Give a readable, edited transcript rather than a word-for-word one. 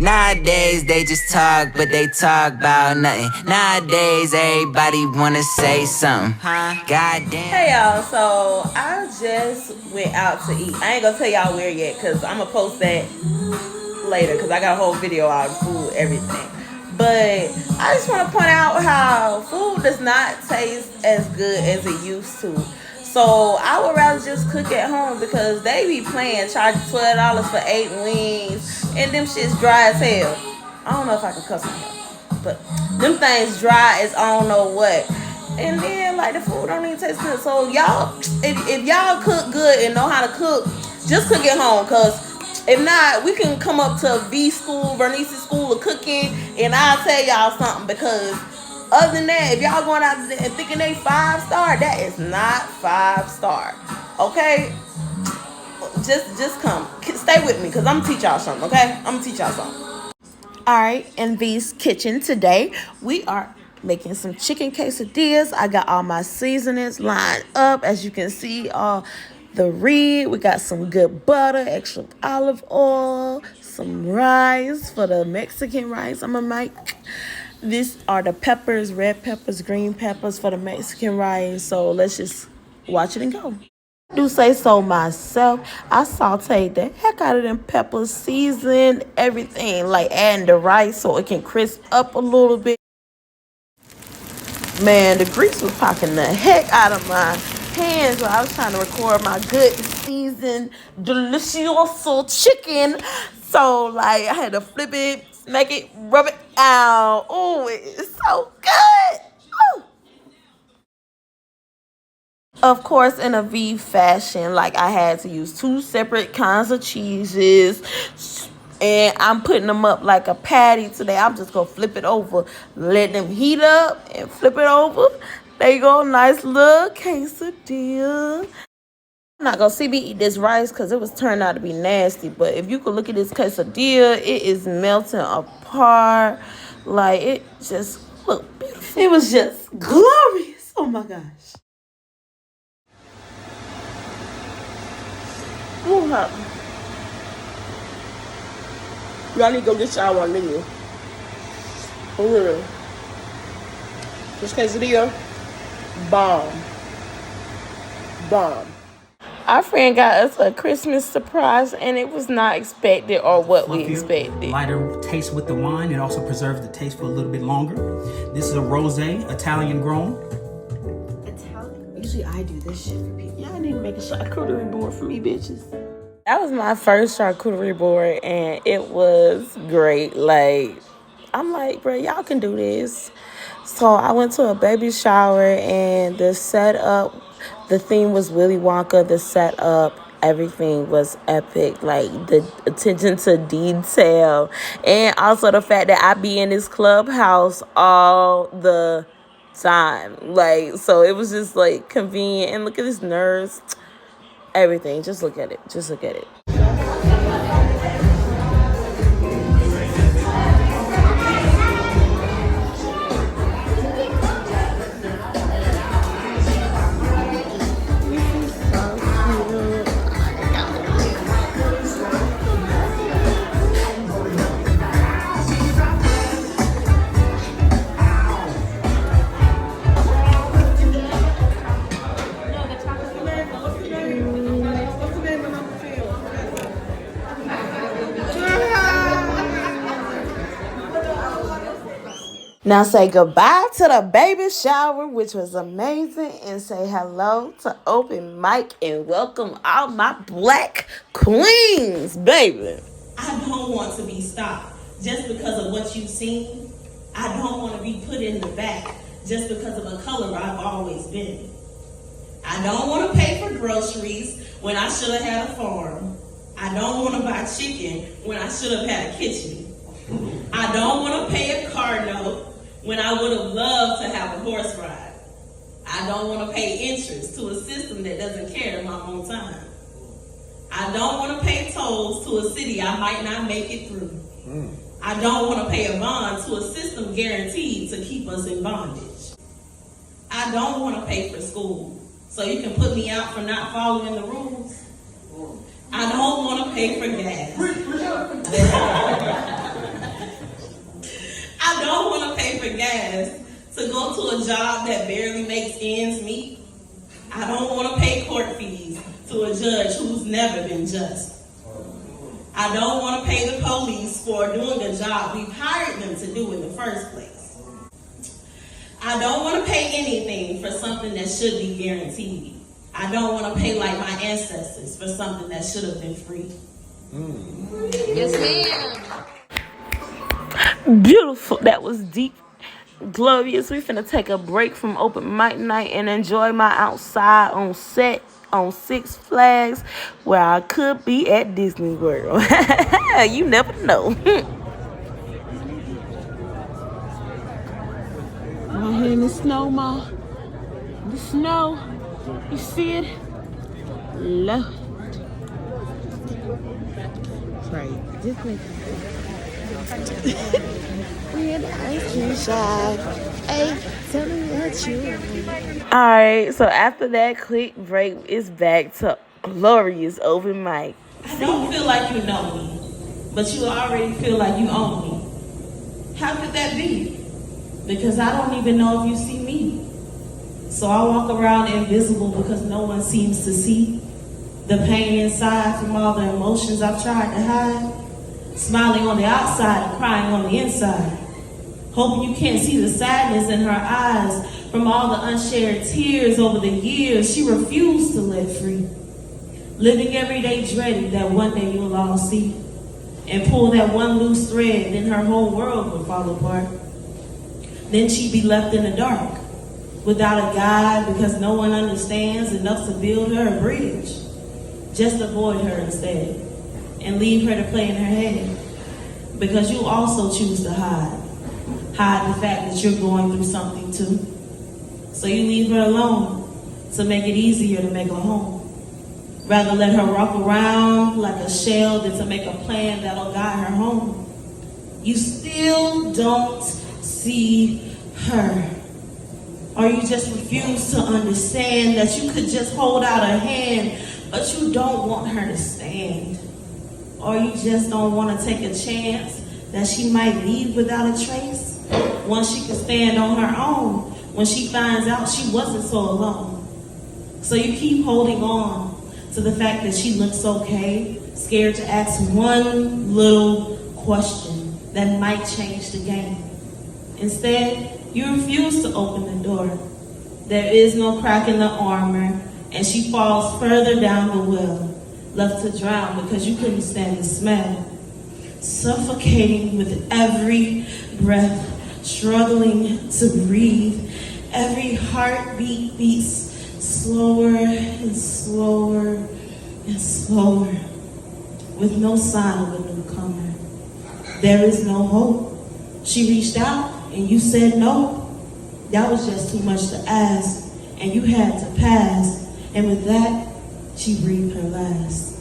Nowadays they just talk, but they talk about nothing. Nowadays everybody wanna say something. Goddamn. Hey y'all, so I just went out to eat. I ain't gonna tell y'all where yet, cause I'm gonna post that later, cause I got a whole video out of food, everything. But I just want to point out how food does not taste as good as it used to. So I would rather just cook at home, because they be playing charging $12 for 8 wings, and them shit's dry as hell. I don't know if I can cuss on here, but them things dry as I don't know what. And then like the food don't even taste good. So y'all, if y'all cook good and know how to cook, just cook at home, cause if not, we can come up to V School, Bernice's School of Cooking, and I'll tell y'all something. Because other than that, if y'all going out there and thinking they 5-star, that is not 5-star. Okay? Just come. Stay with me, because I'm going to teach y'all something, okay? I'm going to teach y'all something. All right, in V's Kitchen today, we are making some chicken quesadillas. I got all my seasonings lined up. As you can see, the red, we got some good butter, extra olive oil, some rice for the Mexican rice I'm gonna make. These are the peppers, red peppers, green peppers for the Mexican rice. So let's just watch it and go. I do say so myself. I sauteed the heck out of them peppers, seasoned everything, like adding the rice so it can crisp up a little bit. Man, the grease was popping the heck out of my hands while I was trying to record my good seasoned delicioso chicken. So like I had to flip it, smack it, rub it out. Oh, it's so good. Ooh. Of course, in a V fashion, like I had to use 2 separate kinds of cheeses. And I'm putting them up like a patty today. I'm just going to flip it over. Let them heat up and flip it over. There you go. Nice little quesadilla. I'm not going to see me eat this rice because it was turned out to be nasty. But if you could look at this quesadilla, it is melting apart. Like, it just looked beautiful. It was just glorious. Oh, my gosh. What happened? Y'all need to go get y'all one menu. For real. This quesadilla, bomb. Our friend got us a Christmas surprise, and it was not expected or what we expected. Lighter taste with the wine. It also preserves the taste for a little bit longer. This is a rosé, Italian grown. Italian? Usually I do this shit for people. Y'all need to make a charcuterie board for me, bitches. That was my first charcuterie board, and it was great. Like, I'm like, bro, y'all can do this. So I went to a baby shower, and the setup, the theme was Willy Wonka. The setup, everything was epic. Like, the attention to detail, and also the fact that I be in this clubhouse all the time. Like, so it was just, like, convenient. And look at this nurse. Everything. Just look at it. Just look at it. Now say goodbye to the baby shower, which was amazing, and say hello to open mic and welcome all my black queens, baby. I don't want to be stopped just because of what you've seen. I don't want to be put in the back just because of a color I've always been. I don't want to pay for groceries when I should have had a farm. I don't want to buy chicken when I should have had a kitchen. I don't want to pay a car note when I would have loved to have a horse ride. I don't want to pay interest to a system that doesn't care my own time. I don't want to pay tolls to a city I might not make it through. I don't want to pay a bond to a system guaranteed to keep us in bondage. I don't want to pay for school so you can put me out for not following the rules. I don't want to pay for gas. to a job that barely makes ends meet. I don't want to pay court fees to a judge who's never been just. I don't want to pay the police for doing a job we've hired them to do in the first place. I don't want to pay anything for something that should be guaranteed. I don't want to pay like my ancestors for something that should have been free. Yes, ma'am. Beautiful. That was deep. Glorious. We finna take a break from open mic night and enjoy my outside on set on Six Flags, where I could be at Disney World. You never know. Right here in the snow, Ma. The snow. You see it? Love it. Right. Just make we're in the ice cream shop. Hey, tell me what you want. Alright, so after that quick break, it's back to glorious open mic. I don't feel like you know me, but you already feel like you own me. How could that be? Because I don't even know if you see me. So I walk around invisible because no one seems to see the pain inside from all the emotions I've tried to hide. Smiling on the outside and crying on the inside. Hoping you can't see the sadness in her eyes from all the unshared tears over the years she refused to let free. Living every day dreading that one day you'll all see. And pull that one loose thread, then her whole world would fall apart. Then she'd be left in the dark, without a guide because no one understands enough to build her a bridge. Just avoid her instead, and leave her to play in her head. Because you also choose to hide. Hide the fact that you're going through something too. So you leave her alone to make it easier to make a home. Rather let her walk around like a shell than to make a plan that'll guide her home. You still don't see her. Or you just refuse to understand that you could just hold out a hand, but you don't want her to stand. Or you just don't want to take a chance that she might leave without a trace. Once she can stand on her own, when she finds out she wasn't so alone. So you keep holding on to the fact that she looks okay, scared to ask one little question that might change the game. Instead, you refuse to open the door. There is no crack in the armor, and she falls further down the well, left to drown because you couldn't stand the smell. Suffocating with every breath, struggling to breathe. Every heartbeat beats slower and slower and slower, with no sign of a newcomer. There is no hope. She reached out and you said no. That was just too much to ask, and you had to pass. And with that, she breathed her last.